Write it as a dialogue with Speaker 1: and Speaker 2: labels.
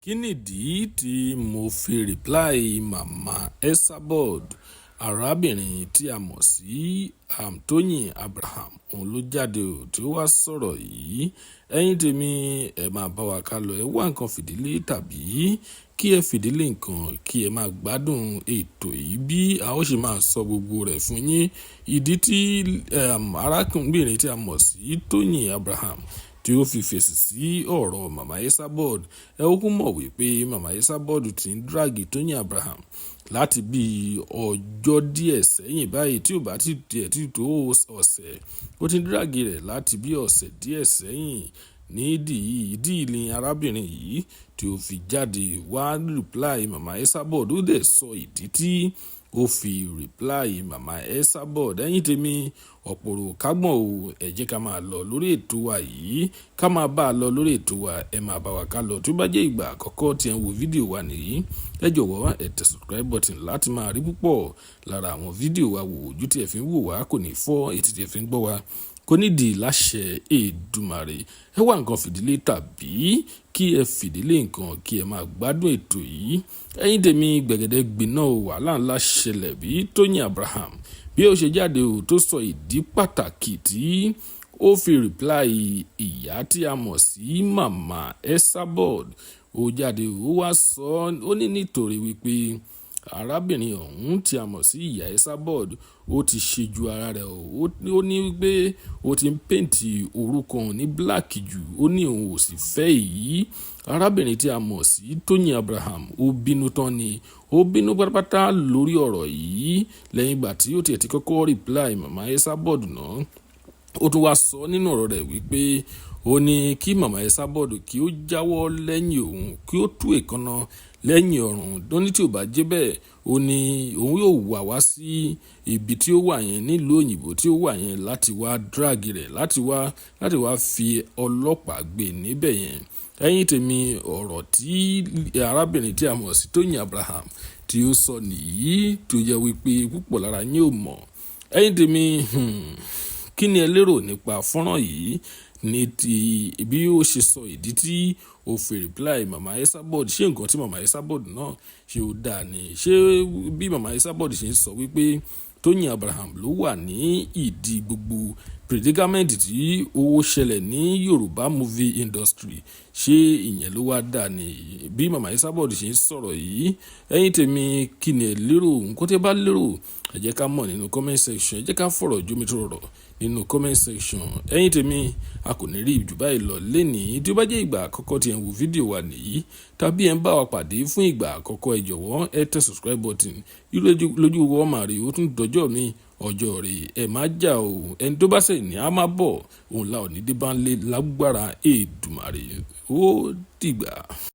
Speaker 1: Kí nìdí tí mo fi reply màmá Esabod, arábìnrin tí a mọ̀ sí Toyin Abraham, òun ló jáde ò tí ó wá sọ̀rọ̀ yìí. Ẹ̀yin tèmi ẹ máa bá wa ká lọ, ẹ wá nǹkan fìdílé tàbí kí ẹ fìdílé nǹkan kí ẹ máa gbádùn ètò yìí bí a ó ṣe máa sọ gbogbo rẹ̀ fún yín. Ìdí tí arákùnrin tí a mọ̀ sí Toyin Abraham tí ó fi fèsì sí ọ̀rọ̀ màmá Esabod, ẹ ó kún mọ̀ wípé màmá Esabod ti ń dráàgì Toyin Abraham láti bí ọjọ́ díẹ̀ sẹ́yìn báyìí tí ò bá ti tiẹ̀ tí tó ọ̀sẹ̀. Ó ti ń dráàgì rẹ̀ láti bí ọ̀sẹ̀ díẹ̀ sẹ́yìn. Ìdí ni arábìnrin yìí tí ó fi jáde wá reply màmá Esabod. Ó dẹ̀ sọ ìdí tí ó fi reply màmá Esabod. Ẹ̀yin tèmi ọ̀pọ̀rọ̀ kágbọ̀n o, ẹ jẹ́ ká máa lọ lórí ètò wa yìí, ká máa bá a lọ lórí ètò wa, ẹ máa bá wa ká lọ. Tó bá jẹ́ ìgbà àkọ́kọ́ tí ẹ ń wo fídíò wa nìyí, ẹ jọ̀wọ́ ẹ tẹ subscribe button láti máa rí púpọ̀ lára àwọn fídíò wa wò. Ojú tí ẹ fi ń wò wá kò ní fọ́, etí tí ẹ fi ń gbọ́ wa kò ní di láṣẹ Èdùmàrè. Ẹ wá nǹkan fìdílé tàbí kí ẹ fìdílé nǹkan kí ẹ máa gbádùn ètò yìí. Ẹ̀yin tèmi gbẹ̀gẹ̀dẹ̀ gbiná wàhálà ńlá ṣẹlẹ̀ bí Toyin Abraham bí ó ṣe jáde ò tó sọ ìdí pàtàkì tí ó fi reply ìyá tí a mọ̀ sí màmá Esabod. Ó jáde ó wá sọ ó ní nítorí wípé arábìnrin ọ̀hún tí a mọ̀ sí ìyá Esabod ó ti ṣe ju ara rẹ̀ ó ní wípé ó ti ń pèntì orúkọ òun ní black jù, ó ní òun ò sì fẹ́ èyí. Arábìnrin tí a mọ̀ sí Toyin Abraham ó bínú tán ni, ó bínú pátápátá lórí ọ̀rọ̀ yìí lẹ́yìn ìgbà tí ó tiẹ̀ ti kọ́kọ́ reply màmá Esabod náà. Ó tún wá sọ nínú ọ̀rọ̀ rẹ̀ wípé ó ní kí màmá Esabod kí ó jáwọ́ lẹ́yìn òun, kí ó tú èékánná lẹ́yìn ọ̀run. Ó ní tí ò bá jẹ́ bẹ́ẹ̀, ó ní òun yóò wá sí ibi tí ó wà yẹn nílùú òyìnbó tí ó wà yẹn láti wá drag rẹ̀ láti wá fi ọlọ́pàá gbé níbẹ̀ yẹn. Ẹ̀yin tèmi ọ̀rọ̀ tí arábìnrin tí a mọ̀ sí Toyin Abraham tí ó sọ nìyí tó jẹ́ wípé púpọ̀ lára yín ò mọ̀. Ẹ̀yin tèmi kí ni ẹ lérò nípa fọ́nrán yìí ní ti bí ó ṣe sọ ìdí tí ó fi reply màmá Esabod? Ṣé nǹkan tí màmá Esabod náà ṣe ó dáa ni? Ṣé bí màmá Esabod ṣe ń sọ wípé Toyin Abraham ló wà ní ìdí gbogbo predicament tí ó ṣẹlẹ̀ ní Yoruba movie industry, ṣé ìyẹn ló wá dáa ni? Bí màmá Esabod ṣe ń sọ̀rọ̀ yìí, ẹ̀yin tèmi kí ni ẹ lérò? Nǹkan tí ẹ bá lérò ẹ jẹ́ ká mọ̀ nínú comment section, ẹ jẹ́ ká fọ̀rọ̀ jomitoro ọ̀rọ̀ nínú comment section. Ẹ̀yin tèmi a kò ní rí jù báyìí lọ lénìí. Tí ó bá jẹ́ ìgbà àkọ́kọ́ tí ẹ ń wo fídíò wa nìyí tàbí ẹ ń bá wa pàdé fún ìgbà àkọ́kọ́, ẹ jọ̀wọ́ ẹ tẹ subscribe button lójú wọ́n máa rí ó tún dọjọ́ mi ọjọ́ rẹ̀. Ẹ má jà o, ẹni tó bá sẹ̀ ní a máa bọ̀ òun la ò ní dé bá ń lé lágbára Èdùmàrè. Ó dìgbà.